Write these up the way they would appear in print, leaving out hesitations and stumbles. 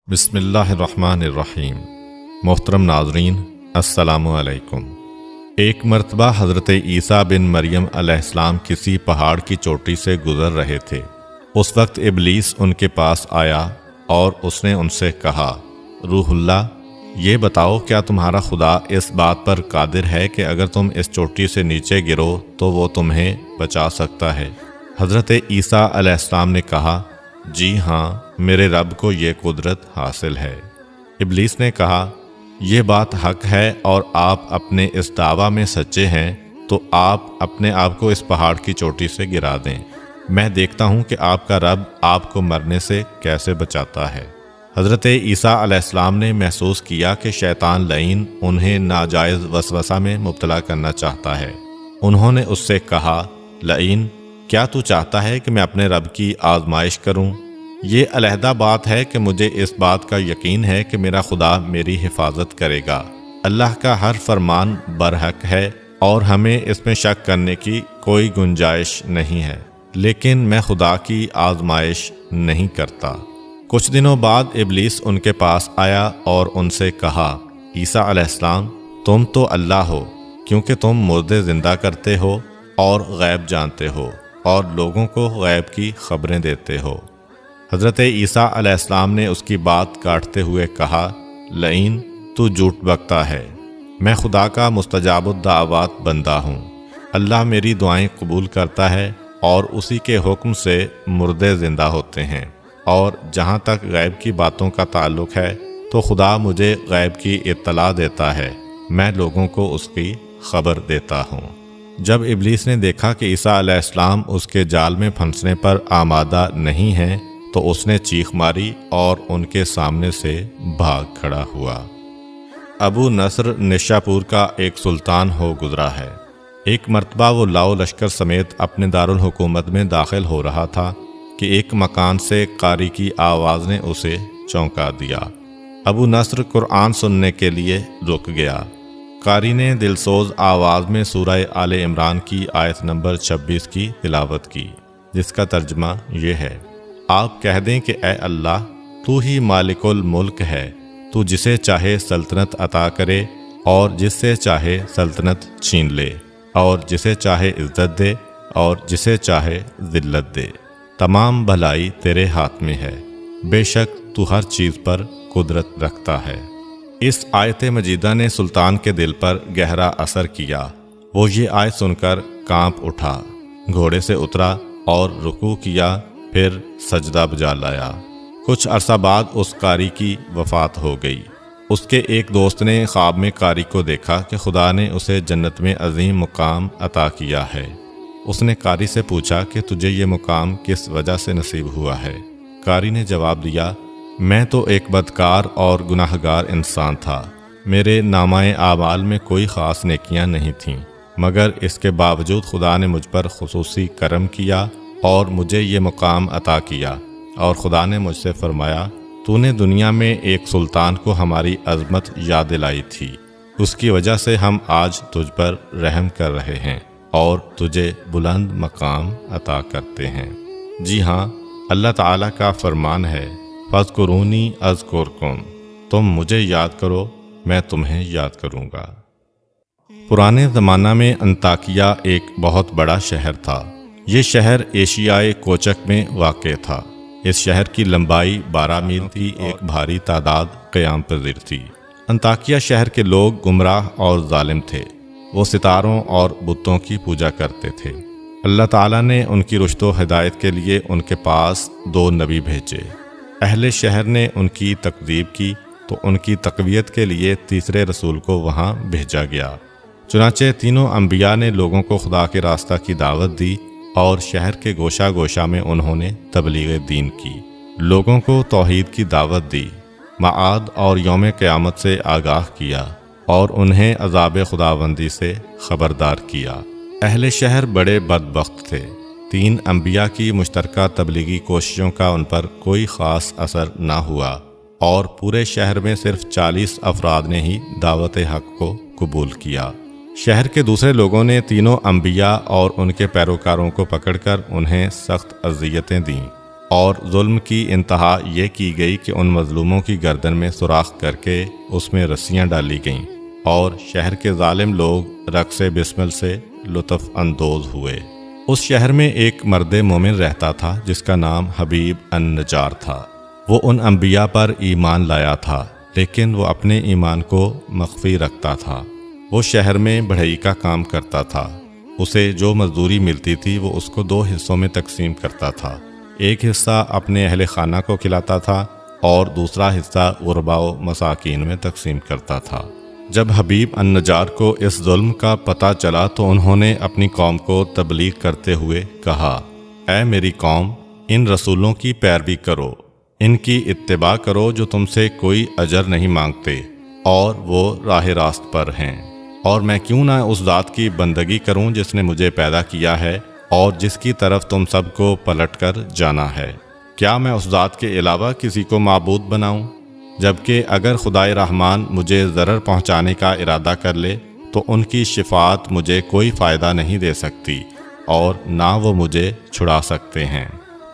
بسم اللہ الرحمن الرحیم۔ محترم ناظرین، السلام علیکم۔ ایک مرتبہ حضرت عیسیٰ بن مریم علیہ السلام کسی پہاڑ کی چوٹی سے گزر رہے تھے۔ اس وقت ابلیس ان کے پاس آیا اور اس نے ان سے کہا، روح اللہ، یہ بتاؤ کیا تمہارا خدا اس بات پر قادر ہے کہ اگر تم اس چوٹی سے نیچے گرو تو وہ تمہیں بچا سکتا ہے؟ حضرت عیسیٰ علیہ السلام نے کہا، جی ہاں، میرے رب کو یہ قدرت حاصل ہے۔ ابلیس نے کہا، یہ بات حق ہے اور آپ اپنے اس دعویٰ میں سچے ہیں تو آپ اپنے آپ کو اس پہاڑ کی چوٹی سے گرا دیں، میں دیکھتا ہوں کہ آپ کا رب آپ کو مرنے سے کیسے بچاتا ہے۔ حضرت عیسیٰ علیہ السلام نے محسوس کیا کہ شیطان لعین انہیں ناجائز وسوسہ میں مبتلا کرنا چاہتا ہے۔ انہوں نے اس سے کہا، لعین، کیا تو چاہتا ہے کہ میں اپنے رب کی آزمائش کروں؟ یہ علیحدہ بات ہے کہ مجھے اس بات کا یقین ہے کہ میرا خدا میری حفاظت کرے گا۔ اللہ کا ہر فرمان برحق ہے اور ہمیں اس میں شک کرنے کی کوئی گنجائش نہیں ہے، لیکن میں خدا کی آزمائش نہیں کرتا۔ کچھ دنوں بعد ابلیس ان کے پاس آیا اور ان سے کہا، عیسیٰ علیہ السلام، تم تو اللہ ہو کیونکہ تم مردے زندہ کرتے ہو اور غیب جانتے ہو اور لوگوں کو غیب کی خبریں دیتے ہو۔ حضرت عیسیٰ علیہ السلام نے اس کی بات کاٹتے ہوئے کہا، لعین، تو جھوٹ بکتا ہے، میں خدا کا مستجاب الدعوات بندہ ہوں۔ اللہ میری دعائیں قبول کرتا ہے اور اسی کے حکم سے مردے زندہ ہوتے ہیں، اور جہاں تک غیب کی باتوں کا تعلق ہے تو خدا مجھے غیب کی اطلاع دیتا ہے، میں لوگوں کو اس کی خبر دیتا ہوں۔ جب ابلیس نے دیکھا کہ عیسیٰ علیہ السلام اس کے جال میں پھنسنے پر آمادہ نہیں ہیں تو اس نے چیخ ماری اور ان کے سامنے سے بھاگ کھڑا ہوا۔ ابو نصر نشاپور کا ایک سلطان ہو گزرا ہے۔ ایک مرتبہ وہ لاؤ لشکر سمیت اپنے دارالحکومت میں داخل ہو رہا تھا کہ ایک مکان سے قاری کی آواز نے اسے چونکا دیا۔ ابو نصر قرآن سننے کے لیے رک گیا۔ قاری نے دلسوز آواز میں سورہ آل عمران کی آیت نمبر 26 کی تلاوت کی، جس کا ترجمہ یہ ہے، آپ کہہ دیں کہ اے اللہ، تو ہی مالک الملک ہے، تو جسے چاہے سلطنت عطا کرے اور جس سے چاہے سلطنت چھین لے، اور جسے چاہے عزت دے اور جسے چاہے ذلت دے، تمام بھلائی تیرے ہاتھ میں ہے، بے شک تو ہر چیز پر قدرت رکھتا ہے۔ اس آیت مجیدہ نے سلطان کے دل پر گہرا اثر کیا۔ وہ یہ آیت سن کر کانپ اٹھا، گھوڑے سے اترا اور رکوع کیا، پھر سجدہ بجا لایا۔ کچھ عرصہ بعد اس قاری کی وفات ہو گئی۔ اس کے ایک دوست نے خواب میں قاری کو دیکھا کہ خدا نے اسے جنت میں عظیم مقام عطا کیا ہے۔ اس نے قاری سے پوچھا کہ تجھے یہ مقام کس وجہ سے نصیب ہوا ہے؟ قاری نے جواب دیا، میں تو ایک بدکار اور گناہ گار انسان تھا، میرے نامہ اعمال میں کوئی خاص نیکیاں نہیں تھیں، مگر اس کے باوجود خدا نے مجھ پر خصوصی کرم کیا اور مجھے یہ مقام عطا کیا، اور خدا نے مجھ سے فرمایا، تو نے دنیا میں ایک سلطان کو ہماری عظمت یاد دلائی تھی، اس کی وجہ سے ہم آج تجھ پر رحم کر رہے ہیں اور تجھے بلند مقام عطا کرتے ہیں۔ جی ہاں، اللہ تعالیٰ کا فرمان ہے، فاذکرونی اذکرکم، تم مجھے یاد کرو، میں تمہیں یاد کروں گا۔ پرانے زمانہ میں انطاکیہ ایک بہت بڑا شہر تھا۔ یہ شہر ایشیائے کوچک میں واقع تھا۔ اس شہر کی لمبائی 12 میل تھی، ایک بھاری تعداد قیام پذیر تھی۔ انطاکیہ شہر کے لوگ گمراہ اور ظالم تھے، وہ ستاروں اور بتوں کی پوجا کرتے تھے۔ اللہ تعالیٰ نے ان کی رشد و ہدایت کے لیے ان کے پاس 2 نبی بھیجے۔ اہل شہر نے ان کی تکذیب کی تو ان کی تقویت کے لیے تیسرے رسول کو وہاں بھیجا گیا۔ چنانچہ تینوں انبیاء نے لوگوں کو خدا کے راستہ کی دعوت دی اور شہر کے گوشہ گوشہ میں انہوں نے تبلیغ دین کی، لوگوں کو توحید کی دعوت دی، معاد اور یوم قیامت سے آگاہ کیا اور انہیں عذاب خداوندی سے خبردار کیا۔ اہل شہر بڑے بدبخت تھے۔ 3 انبیاء کی مشترکہ تبلیغی کوششوں کا ان پر کوئی خاص اثر نہ ہوا اور پورے شہر میں صرف 40 افراد نے ہی دعوت حق کو قبول کیا۔ شہر کے دوسرے لوگوں نے تینوں انبیاء اور ان کے پیروکاروں کو پکڑ کر انہیں سخت اذیتیں دیں اور ظلم کی انتہا یہ کی گئی کہ ان مظلوموں کی گردن میں سوراخ کر کے اس میں رسیاں ڈالی گئیں اور شہر کے ظالم لوگ رقص بسمل سے لطف اندوز ہوئے۔ اس شہر میں ایک مرد مومن رہتا تھا جس کا نام حبیب النجار تھا۔ وہ ان انبیاء پر ایمان لایا تھا، لیکن وہ اپنے ایمان کو مخفی رکھتا تھا۔ وہ شہر میں بڑھئی کا کام کرتا تھا۔ اسے جو مزدوری ملتی تھی وہ اس کو 2 حصوں میں تقسیم کرتا تھا۔ ایک حصہ اپنے اہل خانہ کو کھلاتا تھا اور دوسرا حصہ غرباء و مساکین میں تقسیم کرتا تھا۔ جب حبیب النجار کو اس ظلم کا پتہ چلا تو انہوں نے اپنی قوم کو تبلیغ کرتے ہوئے کہا، اے میری قوم، ان رسولوں کی پیروی کرو، ان کی اتباع کرو جو تم سے کوئی اجر نہیں مانگتے اور وہ راہ راست پر ہیں، اور میں کیوں نہ اس ذات کی بندگی کروں جس نے مجھے پیدا کیا ہے اور جس کی طرف تم سب کو پلٹ کر جانا ہے۔ کیا میں اس ذات کے علاوہ کسی کو معبود بناؤں؟ جبکہ اگر خدائے رحمان مجھے ضرر پہنچانے کا ارادہ کر لے تو ان کی شفاعت مجھے کوئی فائدہ نہیں دے سکتی اور نہ وہ مجھے چھڑا سکتے ہیں۔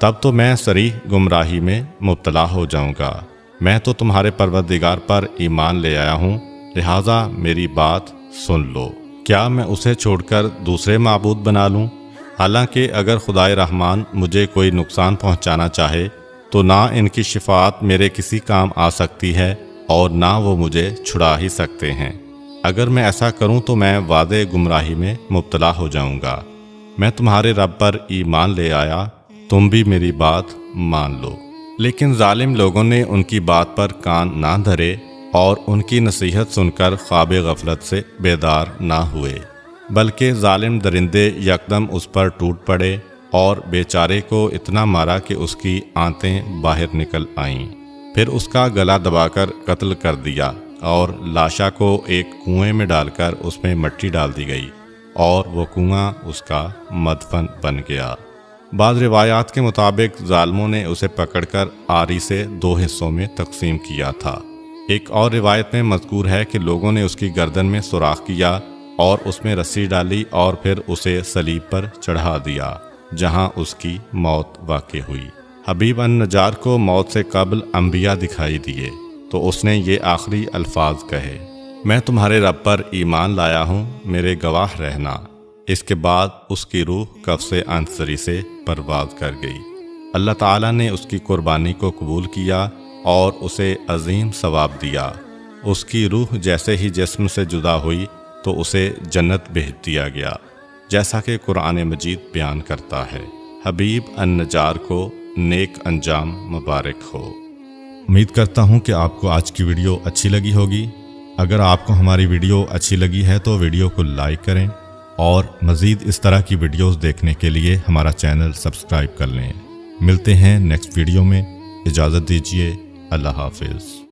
تب تو میں صریح گمراہی میں مبتلا ہو جاؤں گا۔ میں تو تمہارے پروردگار پر ایمان لے آیا ہوں، لہٰذا میری بات سن لو۔ کیا میں اسے چھوڑ کر دوسرے معبود بنا لوں؟ حالانکہ اگر خدائے رحمان مجھے کوئی نقصان پہنچانا چاہے تو نہ ان کی شفاعت میرے کسی کام آ سکتی ہے اور نہ وہ مجھے چھڑا ہی سکتے ہیں۔ اگر میں ایسا کروں تو میں واضح گمراہی میں مبتلا ہو جاؤں گا۔ میں تمہارے رب پر ایمان لے آیا، تم بھی میری بات مان لو۔ لیکن ظالم لوگوں نے ان کی بات پر کان نہ دھرے اور ان کی نصیحت سن کر خواب غفلت سے بیدار نہ ہوئے، بلکہ ظالم درندے یکدم اس پر ٹوٹ پڑے اور بیچارے کو اتنا مارا کہ اس کی آنتیں باہر نکل آئیں۔ پھر اس کا گلا دبا کر قتل کر دیا اور لاشا کو ایک کنویں میں ڈال کر اس میں مٹی ڈال دی گئی اور وہ کنواں اس کا مدفن بن گیا۔ بعض روایات کے مطابق ظالموں نے اسے پکڑ کر آری سے 2 حصوں میں تقسیم کیا تھا۔ ایک اور روایت میں مذکور ہے کہ لوگوں نے اس کی گردن میں سوراخ کیا اور اس میں رسی ڈالی اور پھر اسے صلیب پر چڑھا دیا، جہاں اس کی موت واقع ہوئی۔ حبیب النجار کو موت سے قبل انبیاء دکھائی دیے تو اس نے یہ آخری الفاظ کہے، میں تمہارے رب پر ایمان لایا ہوں، میرے گواہ رہنا۔ اس کے بعد اس کی روح قفس عنصری سے پرواز کر گئی۔ اللہ تعالیٰ نے اس کی قربانی کو قبول کیا اور اسے عظیم ثواب دیا۔ اس کی روح جیسے ہی جسم سے جدا ہوئی تو اسے جنت بھیج دیا گیا، جیسا کہ قرآن مجید بیان کرتا ہے۔ حبیب النجار کو نیک انجام مبارک ہو۔ امید کرتا ہوں کہ آپ کو آج کی ویڈیو اچھی لگی ہوگی۔ اگر آپ کو ہماری ویڈیو اچھی لگی ہے تو ویڈیو کو لائک کریں اور مزید اس طرح کی ویڈیوز دیکھنے کے لیے ہمارا چینل سبسکرائب کر لیں۔ ملتے ہیں نیکسٹ ویڈیو میں، اجازت دیجیے، اللہ حافظ۔